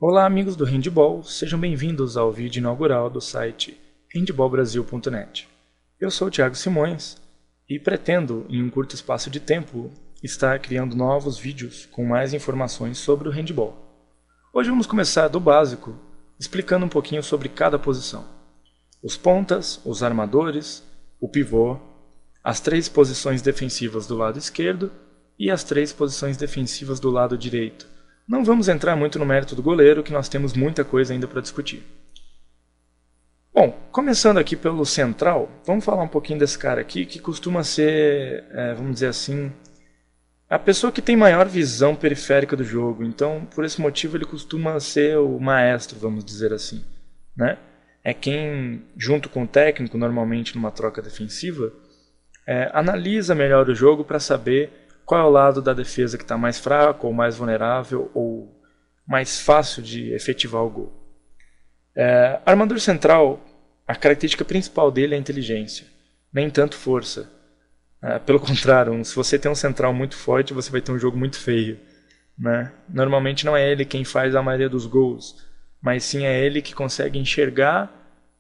Olá, amigos do Handball, sejam bem-vindos ao vídeo inaugural do site handballbrasil.net. Eu sou o Thiago Simões e pretendo, em um curto espaço de tempo, estar criando novos vídeos com mais informações sobre o handball. Hoje vamos começar do básico, explicando um pouquinho sobre cada posição. Os pontas, os armadores, o pivô, as 3 posições defensivas do lado esquerdo e as 3 posições defensivas do lado direito. Não vamos entrar muito no mérito do goleiro, que nós temos muita coisa ainda para discutir. Bom, começando aqui pelo central, vamos falar um pouquinho desse cara aqui, que costuma ser, vamos dizer assim, a pessoa que tem maior visão periférica do jogo. Então, por esse motivo, ele costuma ser o maestro, vamos dizer assim, né? É quem, junto com o técnico, normalmente numa troca defensiva, analisa melhor o jogo para saber qual é o lado da defesa que está mais fraco, ou mais vulnerável, ou mais fácil de efetivar o gol. Armador central, a característica principal dele é a inteligência, nem tanto força. Pelo contrário, se você tem um central muito forte, você vai ter um jogo muito feio, né? Normalmente não é ele quem faz a maioria dos gols, mas sim é ele que consegue enxergar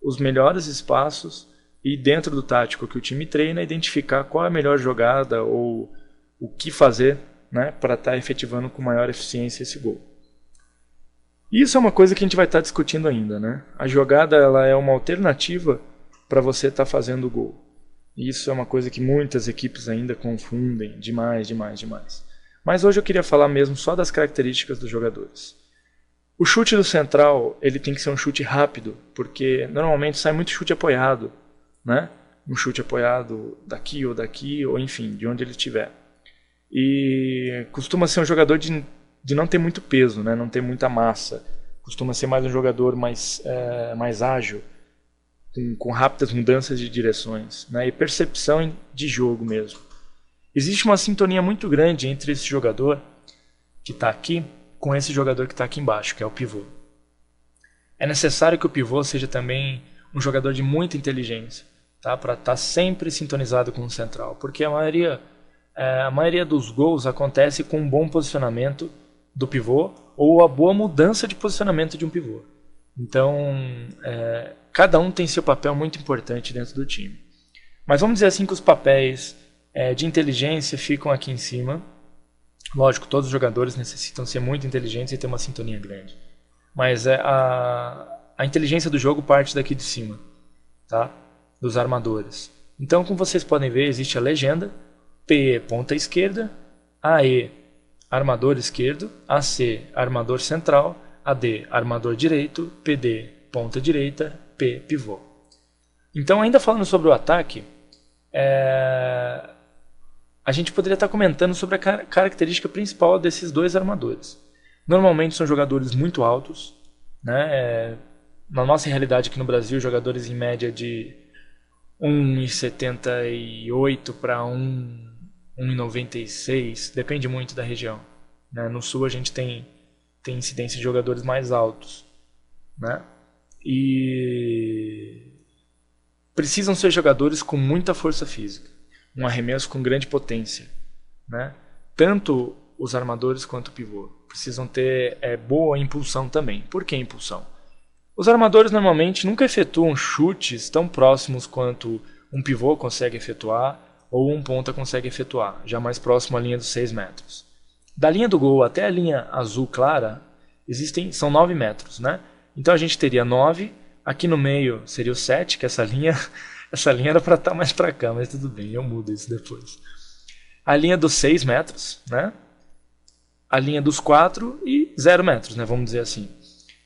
os melhores espaços e, dentro do tático que o time treina, identificar qual é a melhor jogada ou o que fazer, né, para estar efetivando com maior eficiência esse gol. Isso é uma coisa que a gente vai estar discutindo ainda, né? A jogada ela é uma alternativa para você estar fazendo o gol. Isso é uma coisa que muitas equipes ainda confundem demais. Mas hoje eu queria falar mesmo só das características dos jogadores. O chute do central ele tem que ser um chute rápido, porque normalmente sai muito chute apoiado, né? Um chute apoiado daqui, ou enfim, de onde ele estiver. E costuma ser um jogador de não ter muito peso, né? Não ter muita massa. Costuma ser mais um jogador mais ágil, com rápidas mudanças de direções, né? E percepção de jogo mesmo. Existe uma sintonia muito grande entre esse jogador que está aqui com esse jogador que está aqui embaixo, que é o pivô. É necessário que o pivô seja também um jogador de muita inteligência, tá? Para estar sempre sintonizado com o central, porque a maioria dos gols acontece com um bom posicionamento do pivô ou a boa mudança de posicionamento de um pivô. Então, cada um tem seu papel muito importante dentro do time. Mas vamos dizer assim que os papéis de inteligência ficam aqui em cima. Lógico, todos os jogadores necessitam ser muito inteligentes e ter uma sintonia grande. Mas a inteligência do jogo parte daqui de cima, tá? Dos armadores. Então, como vocês podem ver, existe a legenda. PE, ponta esquerda, AE, armador esquerdo, AC, armador central, AD, armador direito, PD, ponta direita, P, pivô. Então, ainda falando sobre o ataque, a gente poderia estar comentando sobre a característica principal desses dois armadores. Normalmente são jogadores muito altos, né? Na nossa realidade aqui no Brasil, jogadores em média de 1,78 para 1,96, depende muito da região, né? No sul a gente tem incidência de jogadores mais altos, né? E precisam ser jogadores com muita força física, um arremesso com grande potência, né? Tanto os armadores quanto o pivô precisam ter boa impulsão também. Por que impulsão? Os armadores normalmente nunca efetuam chutes tão próximos quanto um pivô consegue efetuar ou um ponta consegue efetuar, já mais próximo à linha dos 6 metros. Da linha do gol até a linha azul clara, são 9 metros, né? Então a gente teria 9, aqui no meio seria o 7, que essa linha era para estar mais para cá, mas tudo bem, eu mudo isso depois. A linha dos 6 metros, né? A linha dos 4 e 0 metros, né? Vamos dizer assim.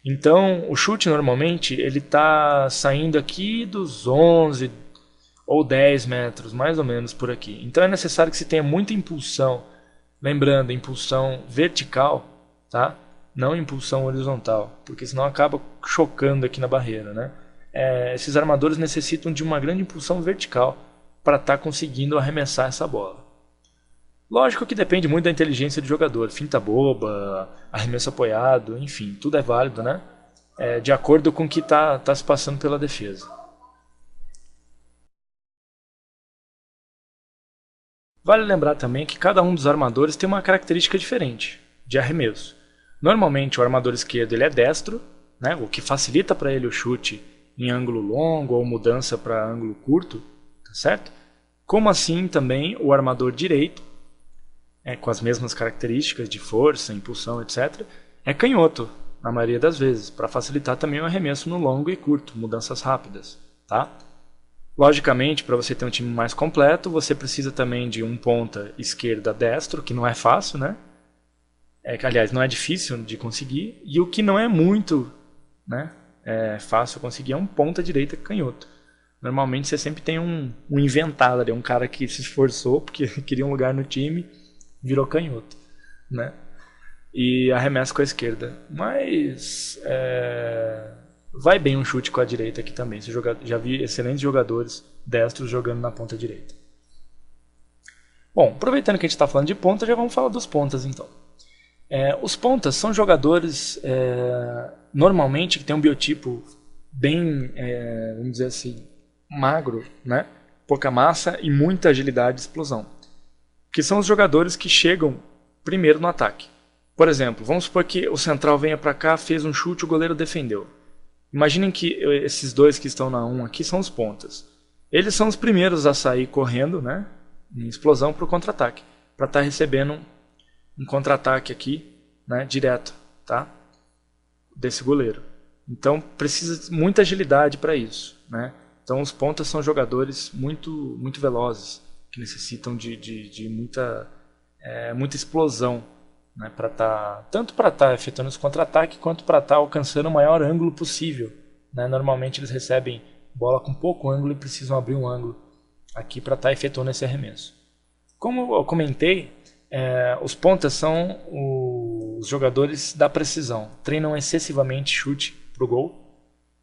Então o chute normalmente ele está saindo aqui dos 11 ou 10 metros, mais ou menos por aqui. Então é necessário que se tenha muita impulsão. Lembrando, impulsão vertical, tá? Não impulsão horizontal, porque senão acaba chocando aqui na barreira, né? Esses armadores necessitam de uma grande impulsão vertical para estar conseguindo arremessar essa bola. Lógico que depende muito da inteligência do jogador. Finta boba, arremesso apoiado, enfim, tudo é válido, né? De acordo com o que está se passando pela defesa. Vale lembrar também que cada um dos armadores tem uma característica diferente de arremesso. Normalmente o armador esquerdo ele é destro, né? O que facilita para ele o chute em ângulo longo ou mudança para ângulo curto, tá certo? Como assim também o armador direito, com as mesmas características de força, impulsão, etc., é canhoto, na maioria das vezes, para facilitar também o arremesso no longo e curto, mudanças rápidas, tá? Logicamente, para você ter um time mais completo, você precisa também de um ponta esquerda destro, que não é fácil, né? Aliás, não é difícil de conseguir, e o que não é muito, né, fácil conseguir é um ponta direita canhoto. Normalmente você sempre tem um inventado ali, um cara que se esforçou porque queria um lugar no time, virou canhoto, né? E arremessa com a esquerda. Mas vai bem um chute com a direita aqui também. Já vi excelentes jogadores destros jogando na ponta direita. Bom, aproveitando que a gente está falando de ponta, já vamos falar dos pontas então. Os pontas são jogadores normalmente que têm um biotipo bem, vamos dizer assim, magro, né? Pouca massa e muita agilidade e explosão. Que são os jogadores que chegam primeiro no ataque. Por exemplo, vamos supor que o central venha para cá, fez um chute, o goleiro defendeu. Imaginem que esses dois que estão na 1 aqui são os pontas. Eles são os primeiros a sair correndo, né, em explosão para o contra-ataque, para estar recebendo um contra-ataque aqui, né, direto, tá, desse goleiro. Então precisa de muita agilidade para isso, né? Então os pontas são jogadores muito, muito velozes, que necessitam de muita explosão, né, tanto para estar efetuando esse contra-ataque quanto para estar alcançando o maior ângulo possível, né? Normalmente eles recebem bola com pouco ângulo e precisam abrir um ângulo aqui para estar efetuando esse arremesso. Como eu comentei, os pontas são os jogadores da precisão, treinam excessivamente chute para o gol,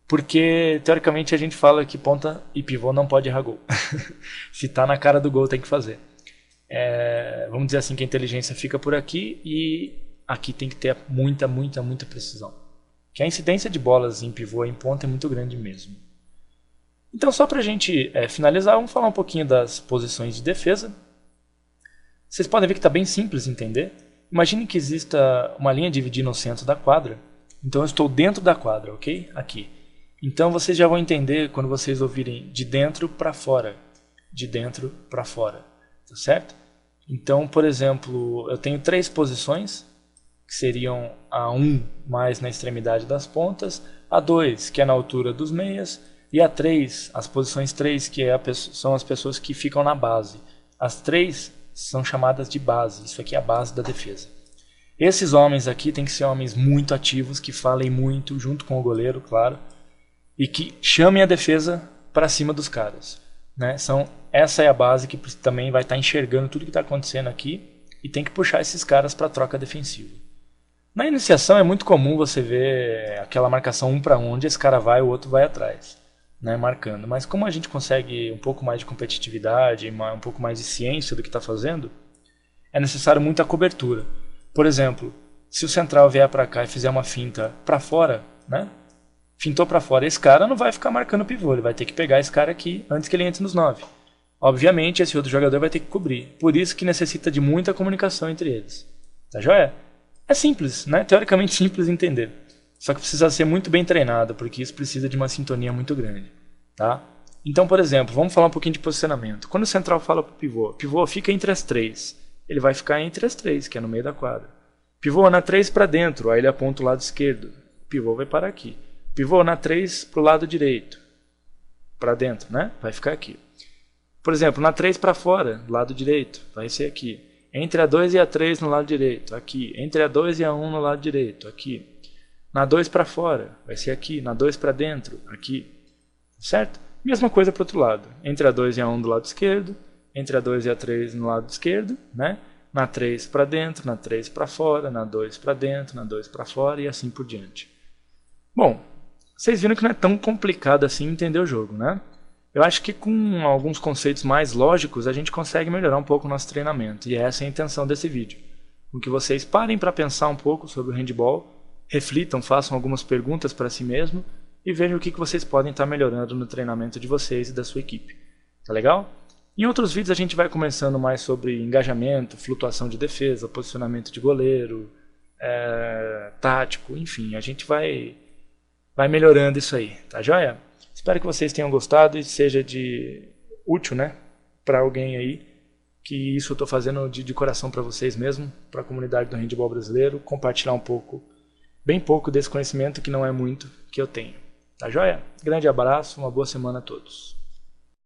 porque teoricamente a gente fala que ponta e pivô não pode errar gol. Se está na cara do gol tem que fazer. Vamos dizer assim que a inteligência fica por aqui e aqui tem que ter muita precisão. Que a incidência de bolas em pivô e em ponta é muito grande mesmo. Então só para a gente finalizar, vamos falar um pouquinho das posições de defesa. Vocês podem ver que está bem simples de entender. Imagine que exista uma linha dividindo o centro da quadra. Então eu estou dentro da quadra, ok? Aqui. Então vocês já vão entender quando vocês ouvirem de dentro para fora. De dentro para fora. Tá certo? Então, por exemplo, eu tenho 3 posições, que seriam a 1 mais na extremidade das pontas, a 2 que é na altura dos meias, e a 3, as posições 3 que são as pessoas que ficam na base. As 3 são chamadas de base, isso aqui é a base da defesa. Esses homens aqui têm que ser homens muito ativos, que falem muito, junto com o goleiro, claro, e que chamem a defesa para cima dos caras, né? Essa é a base que também vai estar enxergando tudo que está acontecendo aqui e tem que puxar esses caras para a troca defensiva. Na iniciação é muito comum você ver aquela marcação 1 para 1, onde esse cara vai e o outro vai atrás, né, marcando. Mas como a gente consegue um pouco mais de competitividade, um pouco mais de ciência do que está fazendo, é necessário muita cobertura. Por exemplo, se o central vier para cá e fizer uma finta para fora, né? Fintou para fora, esse cara não vai ficar marcando o pivô, ele vai ter que pegar esse cara aqui antes que ele entre nos 9. Obviamente, esse outro jogador vai ter que cobrir. Por isso que necessita de muita comunicação entre eles. Tá joia? É simples, né? Teoricamente simples de entender. Só que precisa ser muito bem treinado, porque isso precisa de uma sintonia muito grande. Tá? Então, por exemplo, vamos falar um pouquinho de posicionamento. Quando o central fala para o pivô fica entre as 3. Ele vai ficar entre as 3, que é no meio da quadra. Pivô na 3 para dentro, aí ele aponta o lado esquerdo. O pivô vai parar aqui. Pivô na 3 para o lado direito. Para dentro, né? Vai ficar aqui. Por exemplo, na 3 para fora, lado direito, vai ser aqui. Entre a 2 e a 3 no lado direito, aqui. Entre a 2 e a 1 no lado direito, aqui. Na 2 para fora, vai ser aqui. Na 2 para dentro, aqui. Certo? Mesma coisa para o outro lado. Entre a 2 e a 1 do lado esquerdo. Entre a 2 e a 3 no lado esquerdo, né? Na 3 para dentro, na 3 para fora, na 2 para dentro, na 2 para fora e assim por diante. Bom, vocês viram que não é tão complicado assim entender o jogo, né? Eu acho que com alguns conceitos mais lógicos a gente consegue melhorar um pouco o nosso treinamento. E essa é a intenção desse vídeo. Com que vocês parem para pensar um pouco sobre o handball, reflitam, façam algumas perguntas para si mesmo e vejam o que vocês podem estar melhorando no treinamento de vocês e da sua equipe. Tá legal? Em outros vídeos a gente vai começando mais sobre engajamento, flutuação de defesa, posicionamento de goleiro, tático, enfim, a gente vai melhorando isso aí, tá joia? Espero que vocês tenham gostado e seja de útil, né, para alguém aí, que isso eu estou fazendo de coração para vocês mesmo, para a comunidade do handebol brasileiro, compartilhar um pouco, bem pouco desse conhecimento que não é muito que eu tenho. Tá joia? Grande abraço, uma boa semana a todos.